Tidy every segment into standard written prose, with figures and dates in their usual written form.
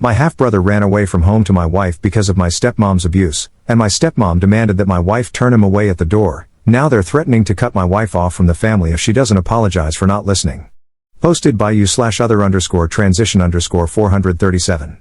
My half-brother ran away from home to my wife because of my stepmom's abuse, and my stepmom demanded that my wife turn him away at the door. Now they're threatening to cut my wife off from the family if she doesn't apologize for not listening. Posted by you/other_transition_437.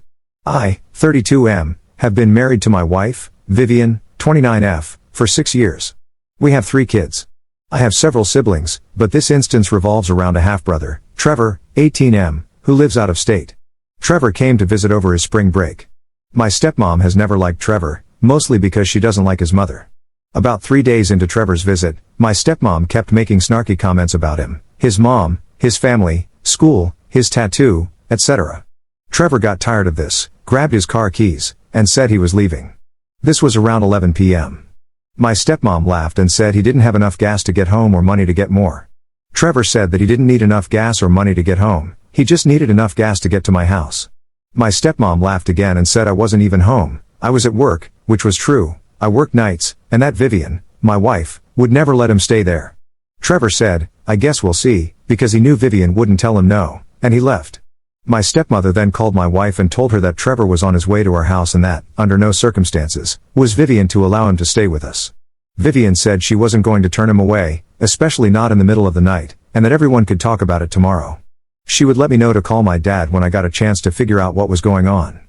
I, 32M, have been married to my wife, Vivian, 29F, for 6 years. We have 3 kids. I have several siblings, but this instance revolves around a half-brother, Trevor, 18M, who lives out of state. Trevor came to visit over his spring break. My stepmom has never liked Trevor, mostly because she doesn't like his mother. About 3 days into Trevor's visit, my stepmom kept making snarky comments about him, his mom, his family, school, his tattoo, etc. Trevor got tired of this, grabbed his car keys, and said he was leaving. This was around 11 p.m. My stepmom laughed and said he didn't have enough gas to get home or money to get more. Trevor said that he didn't need enough gas or money to get home, he just needed enough gas to get to my house. My stepmom laughed again and said I wasn't even home, I was at work, which was true, I worked nights, and that Vivian, my wife, would never let him stay there. Trevor said, I guess we'll see, because he knew Vivian wouldn't tell him no, and he left. My stepmother then called my wife and told her that Trevor was on his way to our house and that, under no circumstances, was Vivian to allow him to stay with us. Vivian said she wasn't going to turn him away, especially not in the middle of the night, and that everyone could talk about it tomorrow. She would let me know to call my dad when I got a chance to figure out what was going on.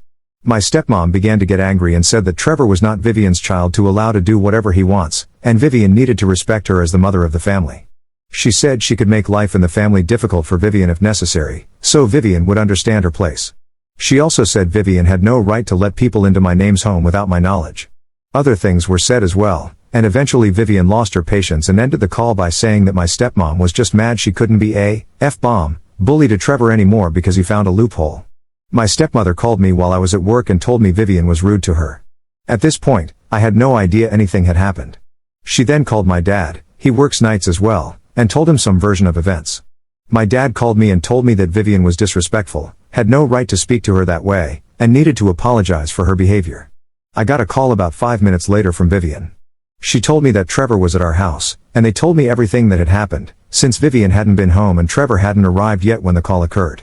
My stepmom began to get angry and said that Trevor was not Vivian's child to allow to do whatever he wants, and Vivian needed to respect her as the mother of the family. She said she could make life in the family difficult for Vivian if necessary, so Vivian would understand her place. She also said Vivian had no right to let people into my name's home without my knowledge. Other things were said as well, and eventually Vivian lost her patience and ended the call by saying that my stepmom was just mad she couldn't be a F-bomb bully to Trevor anymore because he found a loophole. My stepmother called me while I was at work and told me Vivian was rude to her. At this point, I had no idea anything had happened. She then called my dad, he works nights as well, and told him some version of events. My dad called me and told me that Vivian was disrespectful, had no right to speak to her that way, and needed to apologize for her behavior. I got a call about 5 minutes later from Vivian. She told me that Trevor was at our house, and they told me everything that had happened, since Vivian hadn't been home and Trevor hadn't arrived yet when the call occurred.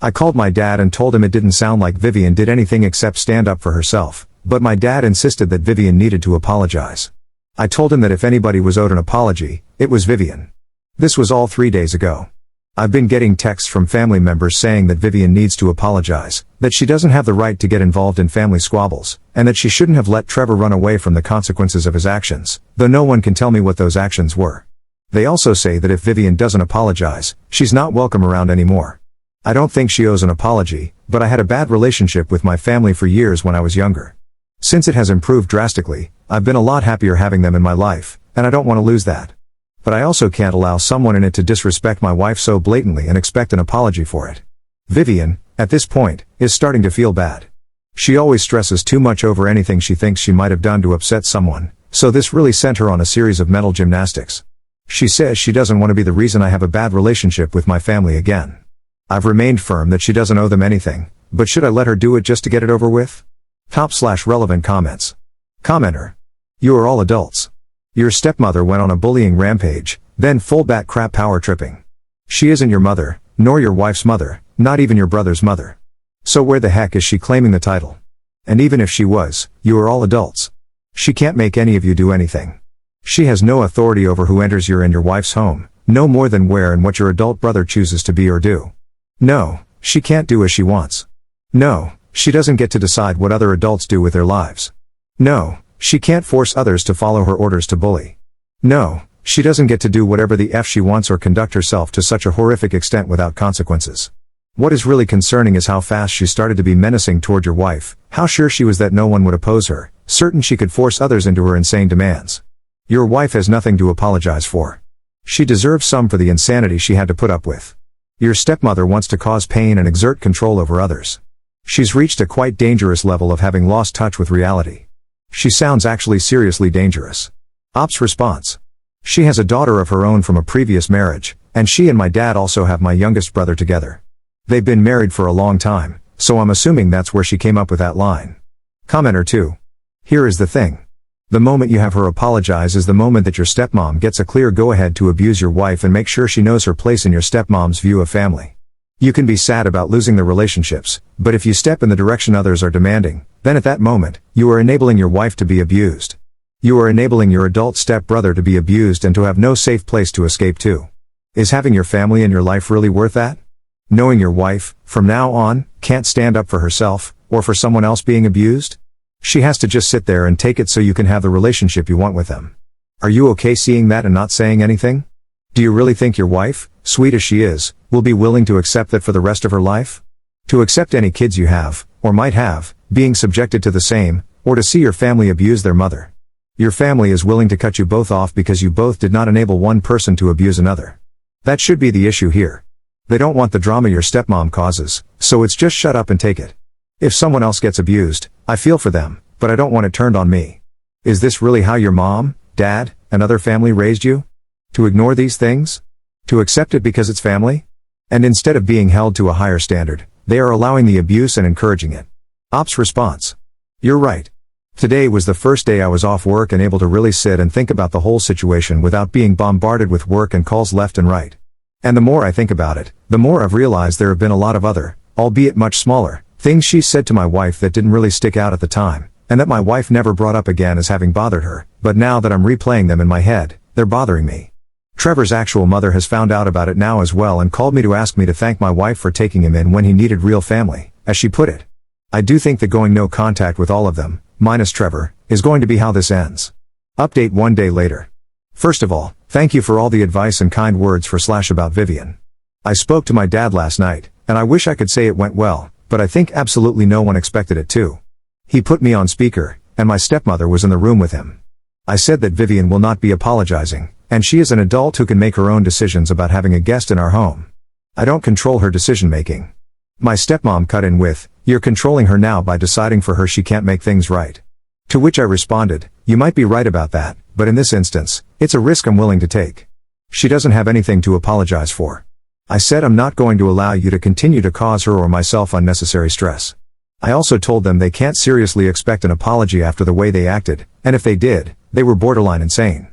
I called my dad and told him it didn't sound like Vivian did anything except stand up for herself, but my dad insisted that Vivian needed to apologize. I told him that if anybody was owed an apology, it was Vivian. This was all 3 days ago. I've been getting texts from family members saying that Vivian needs to apologize, that she doesn't have the right to get involved in family squabbles, and that she shouldn't have let Trevor run away from the consequences of his actions, though no one can tell me what those actions were. They also say that if Vivian doesn't apologize, she's not welcome around anymore. I don't think she owes an apology, but I had a bad relationship with my family for years when I was younger. Since it has improved drastically, I've been a lot happier having them in my life, and I don't want to lose that. But I also can't allow someone in it to disrespect my wife so blatantly and expect an apology for it. Vivian, at this point, is starting to feel bad. She always stresses too much over anything she thinks she might have done to upset someone, so this really sent her on a series of mental gymnastics. She says she doesn't want to be the reason I have a bad relationship with my family again. I've remained firm that she doesn't owe them anything, but should I let her do it just to get it over with? Top/relevant comments. Commenter. You are all adults. Your stepmother went on a bullying rampage, then full bat crap power tripping. She isn't your mother, nor your wife's mother, not even your brother's mother. So where the heck is she claiming the title? And even if she was, you are all adults. She can't make any of you do anything. She has no authority over who enters your and your wife's home, no more than where and what your adult brother chooses to be or do. No, she can't do as she wants. No, she doesn't get to decide what other adults do with their lives. No, she can't force others to follow her orders to bully. No, she doesn't get to do whatever the F she wants or conduct herself to such a horrific extent without consequences. What is really concerning is how fast she started to be menacing toward your wife, how sure she was that no one would oppose her, certain she could force others into her insane demands. Your wife has nothing to apologize for. She deserves some for the insanity she had to put up with. Your stepmother wants to cause pain and exert control over others. She's reached a quite dangerous level of having lost touch with reality. She sounds actually seriously dangerous. Ops response. She has a daughter of her own from a previous marriage, and she and my dad also have my youngest brother together. They've been married for a long time, so I'm assuming that's where she came up with that line. Commenter 2. Here is the thing. The moment you have her apologize is the moment that your stepmom gets a clear go-ahead to abuse your wife and make sure she knows her place in your stepmom's view of family. You can be sad about losing the relationships, but if you step in the direction others are demanding, then at that moment, you are enabling your wife to be abused. You are enabling your adult stepbrother to be abused and to have no safe place to escape to. Is having your family in your life really worth that? Knowing your wife, from now on, can't stand up for herself, or for someone else being abused? She has to just sit there and take it so you can have the relationship you want with them. Are you okay seeing that and not saying anything? Do you really think your wife, sweet as she is, will be willing to accept that for the rest of her life? To accept any kids you have, or might have, being subjected to the same, or to see your family abuse their mother? Your family is willing to cut you both off because you both did not enable one person to abuse another. That should be the issue here. They don't want the drama your stepmom causes, so it's just shut up and take it. If someone else gets abused, I feel for them, but I don't want it turned on me. Is this really how your mom, dad, and other family raised you? To ignore these things? To accept it because it's family? And instead of being held to a higher standard, they are allowing the abuse and encouraging it. Ops response. You're right. Today was the first day I was off work and able to really sit and think about the whole situation without being bombarded with work and calls left and right. And the more I think about it, the more I've realized there have been a lot of other, albeit much smaller, things she said to my wife that didn't really stick out at the time, and that my wife never brought up again as having bothered her, but now that I'm replaying them in my head, they're bothering me. Trevor's actual mother has found out about it now as well and called me to ask me to thank my wife for taking him in when he needed real family, as she put it. I do think that going no contact with all of them, minus Trevor, is going to be how this ends. Update 1 day later. First of all, thank you for all the advice and kind words for / about Vivian. I spoke to my dad last night, and I wish I could say it went well, but I think absolutely no one expected it to. He put me on speaker, and my stepmother was in the room with him. I said that Vivian will not be apologizing, and she is an adult who can make her own decisions about having a guest in our home. I don't control her decision making. My stepmom cut in with, "You're controlling her now by deciding for her she can't make things right." To which I responded, "You might be right about that, but in this instance, it's a risk I'm willing to take. She doesn't have anything to apologize for." I said I'm not going to allow you to continue to cause her or myself unnecessary stress. I also told them they can't seriously expect an apology after the way they acted, and if they did, they were borderline insane.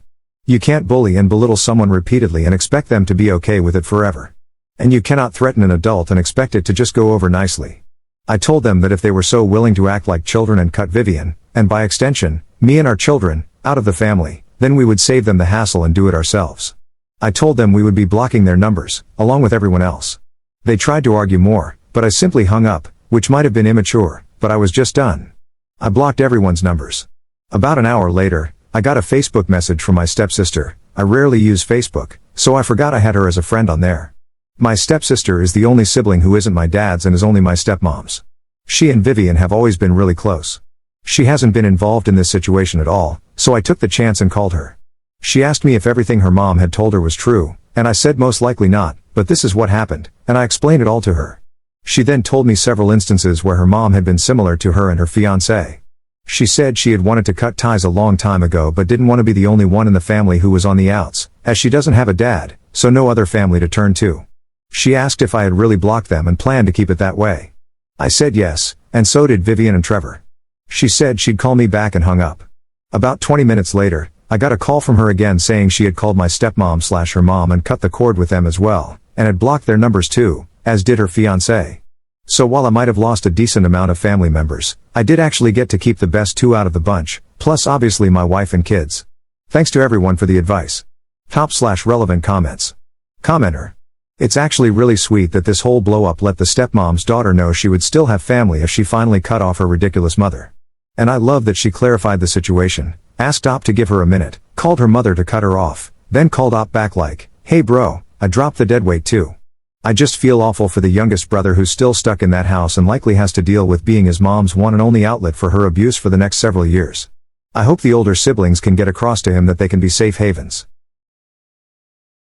You can't bully and belittle someone repeatedly and expect them to be okay with it forever. And you cannot threaten an adult and expect it to just go over nicely. I told them that if they were so willing to act like children and cut Vivian, and by extension, me and our children, out of the family, then we would save them the hassle and do it ourselves. I told them we would be blocking their numbers, along with everyone else. They tried to argue more, but I simply hung up, which might have been immature, but I was just done. I blocked everyone's numbers. About an hour later, I got a Facebook message from my stepsister. I rarely use Facebook, so I forgot I had her as a friend on there. My stepsister is the only sibling who isn't my dad's and is only my stepmom's. She and Vivian have always been really close. She hasn't been involved in this situation at all, so I took the chance and called her. She asked me if everything her mom had told her was true, and I said most likely not, but this is what happened, and I explained it all to her. She then told me several instances where her mom had been similar to her and her fiancé. She said she had wanted to cut ties a long time ago but didn't want to be the only one in the family who was on the outs, as she doesn't have a dad, so no other family to turn to. She asked if I had really blocked them and planned to keep it that way. I said yes, and so did Vivian and Trevor. She said she'd call me back and hung up. About 20 minutes later, I got a call from her again saying she had called my stepmom / her mom and cut the cord with them as well, and had blocked their numbers too, as did her fiancé. So while I might have lost a decent amount of family members, I did actually get to keep the best two out of the bunch, plus obviously my wife and kids. Thanks to everyone for the advice. Top/relevant comments. Commenter. It's actually really sweet that this whole blow-up let the stepmom's daughter know she would still have family if she finally cut off her ridiculous mother. And I love that she clarified the situation, asked Op to give her a minute, called her mother to cut her off, then called Op back like, "Hey bro, I dropped the deadweight too." I just feel awful for the youngest brother who's still stuck in that house and likely has to deal with being his mom's one and only outlet for her abuse for the next several years. I hope the older siblings can get across to him that they can be safe havens.